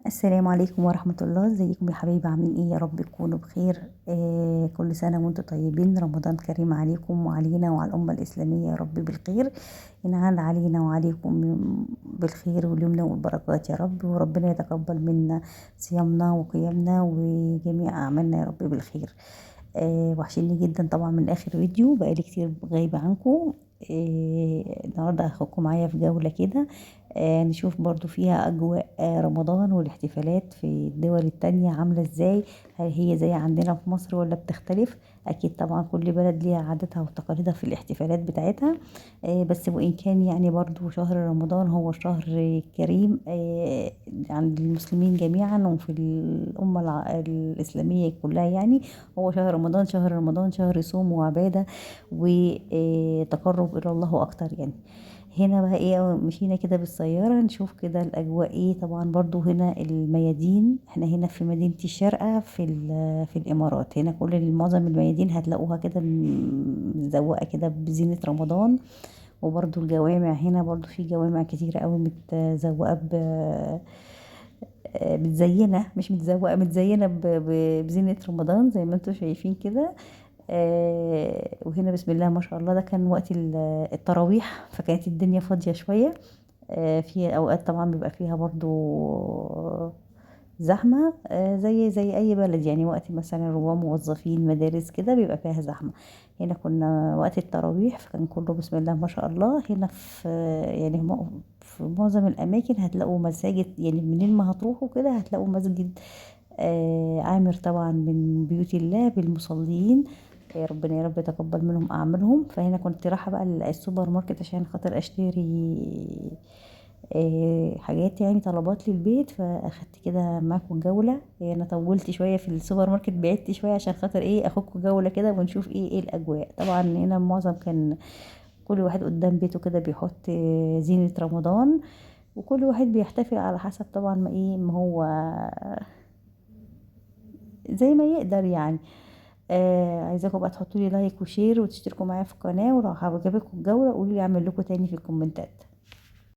السلام عليكم ورحمة الله. ازيكم يا حبايبي؟ عاملين ايه؟ يا رب تكونوا بخير. كل سنة وانتم طيبين. رمضان كريم عليكم وعلينا وعلى الأمة الإسلامية، يا رب بالخير. ينعاد علينا وعليكم بالخير واليمن والبركات يا رب، وربنا يتقبل منا صيامنا وقيامنا وجميع أعمالنا يا رب بالخير. وحشني جدا طبعا من آخر فيديو، بقالي كتير غايبة عنكم. النهاردة هاخدكم معايا في جولة كده، نشوف برضو فيها أجواء رمضان والاحتفالات في الدول التانية عاملة ازاي. هل هي زي عندنا في مصر ولا بتختلف؟ أكيد طبعا كل بلد ليها عاداتها وتقاليدها في الاحتفالات بتاعتها. بس وإن كان يعني برضو شهر رمضان هو شهر كريم عند المسلمين جميعا وفي الأمة الإسلامية كلها يعني. هو شهر رمضان، شهر رمضان شهر صوم وعبادة وتقرب إلى الله أكتر يعني. هنا بقى ايه، مشينا كده بالسيارة نشوف كده الأجواء ايه. طبعا برضو هنا الميادين، احنا هنا في مدينة الشارقة في الإمارات. هنا كل معظم الميادين هتلاقوها كده مزوقة كده بزينة رمضان. وبرضو الجوامع هنا برضو في جوامع كتيرة قوي متزوقة متزينة، مش متزوقة، متزينة بزينة رمضان زي ما انتم شايفين كده. وهنا بسم الله ما شاء الله، ده كان وقت التراويح، فكانت الدنيا فاضية شوية. في اوقات طبعا بيبقى فيها برضو زحمة، زي اي بلد يعني. وقت مثلا رواه موظفين مدارس كده بيبقى فيها زحمة. هنا كنا وقت التراويح فكان كله بسم الله ما شاء الله. هنا في يعني في معظم الاماكن هتلاقوا مساجد، يعني منين ما هتروحوا كده هتلاقوا مسجد عامر طبعا من بيوت الله بالمصلين. يا ربنا يا رب يتقبل منهم اعمالهم. فهنا كنت رايحه بقى السوبر ماركت عشان خاطر اشتري حاجات يعني طلبات للبيت، فاخدت كده معاكم جوله. انا طولت شويه في السوبر ماركت، بعدت شويه عشان خاطر ايه اخدكم جوله كده ونشوف ايه الاجواء. طبعا هنا معظم كان كل واحد قدام بيته كده بيحط زينه رمضان، وكل واحد بيحتفل على حسب طبعا ما هو زي ما يقدر يعني. عايزاكم بقى تحطوا لي لايك وشير وتشتركوا معايا في القناه، ولو عجبتكم الجوله قولوا لي اعمل لكم تاني في الكومنتات.